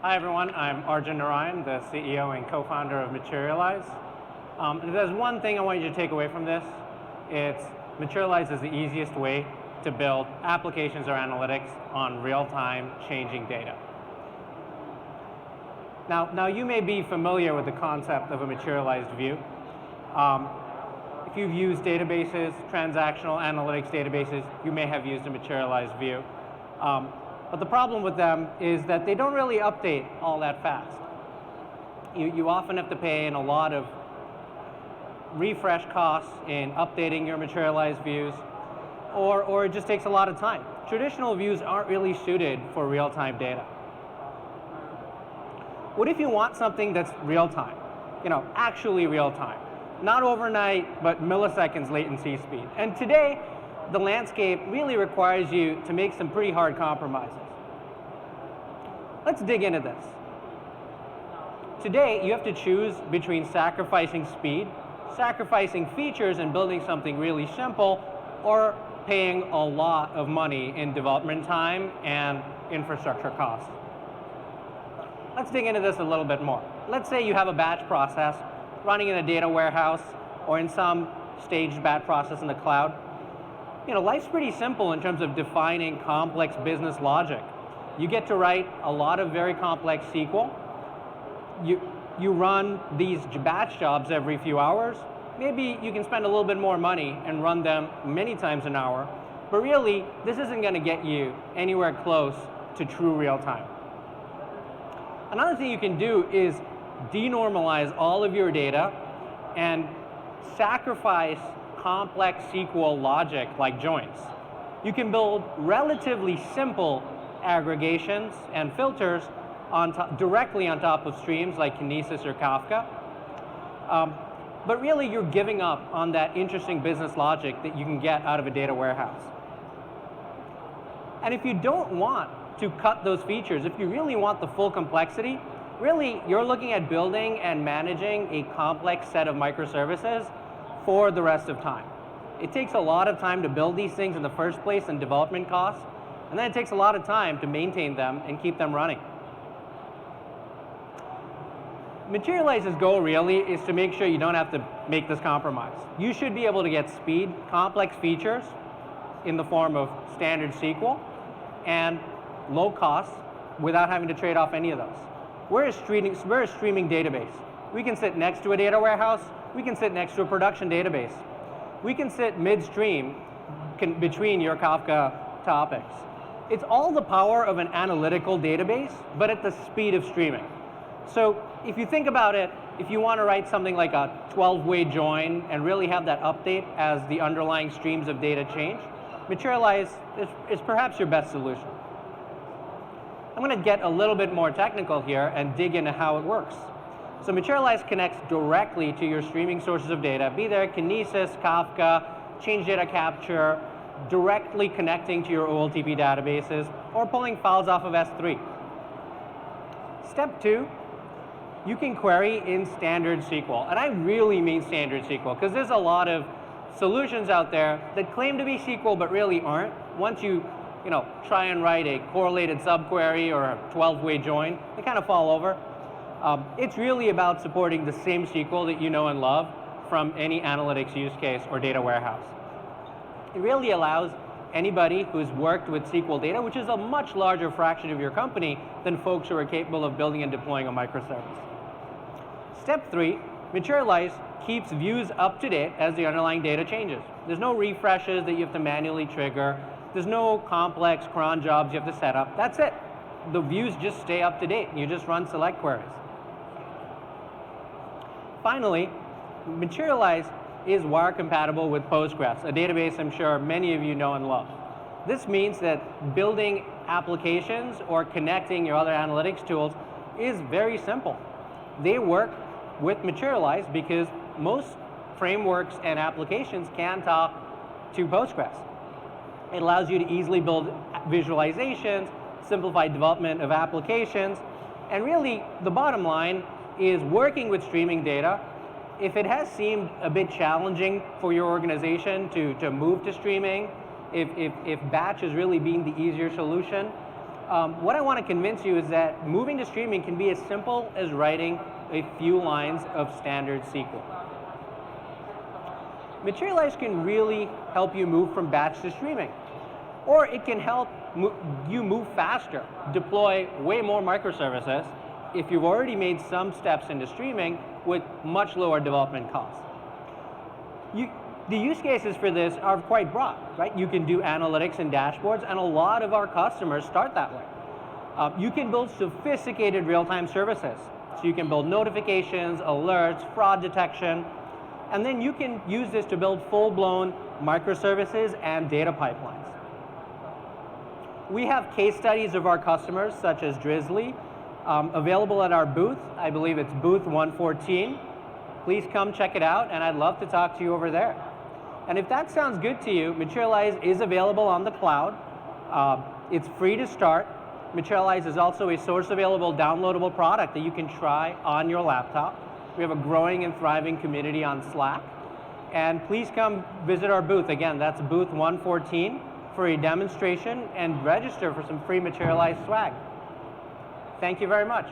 Hi everyone, I'm Arjun Narayan, the CEO and co-founder of Materialize. If there's one thing I want you to take away from this, it's Materialize is the easiest way to build applications or analytics on real-time changing data. Now you may be familiar with the concept of a materialized view. If you've used databases, transactional analytics databases, you may have used a materialized view. But the problem with them is that they don't really update all that fast. You often have to pay in a lot of refresh costs in updating your materialized views, or it just takes a lot of time. Traditional views aren't really suited for real-time data. What if you want something that's real-time? Actually real-time. Not overnight, but milliseconds latency speed. And today, the landscape really requires you to make some pretty hard compromises. Let's dig into this. Today, you have to choose between sacrificing speed, sacrificing features and building something really simple, or paying a lot of money in development time and infrastructure costs. Let's dig into this a little bit more. Let's say you have a batch process running in a data warehouse or in some staged batch process in the cloud. Life's pretty simple in terms of defining complex business logic. You get to write a lot of very complex SQL. You run these batch jobs every few hours. Maybe you can spend a little bit more money and run them many times an hour. But really, this isn't going to get you anywhere close to true real time. Another thing you can do is denormalize all of your data and sacrifice complex SQL logic like joins. You can build relatively simple aggregations and filters directly on top of streams like Kinesis or Kafka. But really, you're giving up on that interesting business logic that you can get out of a data warehouse. And if you don't want to cut those features, if you really want the full complexity, really, you're looking at building and managing a complex set of microservices for the rest of time. It takes a lot of time to build these things in the first place and development costs, and then it takes a lot of time to maintain them and keep them running. Materialize's goal really is to make sure you don't have to make this compromise. You should be able to get speed, complex features in the form of standard SQL, and low cost without having to trade off any of those. We're a streaming database. We can sit next to a data warehouse. We can sit next to a production database. We can sit midstream between your Kafka topics. It's all the power of an analytical database, but at the speed of streaming. So if you think about it, if you want to write something like a 12-way join and really have that update as the underlying streams of data change, Materialize is perhaps your best solution. I'm going to get a little bit more technical here and dig into how it works. So Materialize connects directly to your streaming sources of data, be there Kinesis, Kafka, change data capture, directly connecting to your OLTP databases, or pulling files off of S3. Step 2, you can query in standard SQL. And I really mean standard SQL, because there's a lot of solutions out there that claim to be SQL but really aren't. Once you try and write a correlated subquery or a 12-way join, they kind of fall over. It's really about supporting the same SQL that you know and love from any analytics use case or data warehouse. It really allows anybody who's worked with SQL data, which is a much larger fraction of your company than folks who are capable of building and deploying a microservice. Step 3, Materialize keeps views up to date as the underlying data changes. There's no refreshes that you have to manually trigger. There's no complex cron jobs you have to set up. That's it. The views just stay up to date, and you just run select queries. Finally, Materialize is wire compatible with Postgres, a database I'm sure many of you know and love. This means that building applications or connecting your other analytics tools is very simple. They work with Materialize because most frameworks and applications can talk to Postgres. It allows you to easily build visualizations, simplify development of applications, and really the bottom line is working with streaming data. If it has seemed a bit challenging for your organization to move to streaming, if batch has really been the easier solution, What I want to convince you is that moving to streaming can be as simple as writing a few lines of standard SQL. Materialize can really help you move from batch to streaming. Or it can help you move faster, deploy way more microservices if you've already made some steps into streaming with much lower development costs. The use cases for this are quite broad, right? You can do analytics and dashboards, and a lot of our customers start that way. You can build sophisticated real-time services. So you can build notifications, alerts, fraud detection, and then you can use this to build full-blown microservices and data pipelines. We have case studies of our customers, such as Drizzly, available at our booth. I believe it's booth 114. Please come check it out, and I'd love to talk to you over there. And if that sounds good to you, Materialize is available on the cloud. It's free to start. Materialize is also a source available downloadable product that you can try on your laptop. We have a growing and thriving community on Slack. And please come visit our booth. Again, that's booth 114 for a demonstration and register for some free Materialize swag. Thank you very much.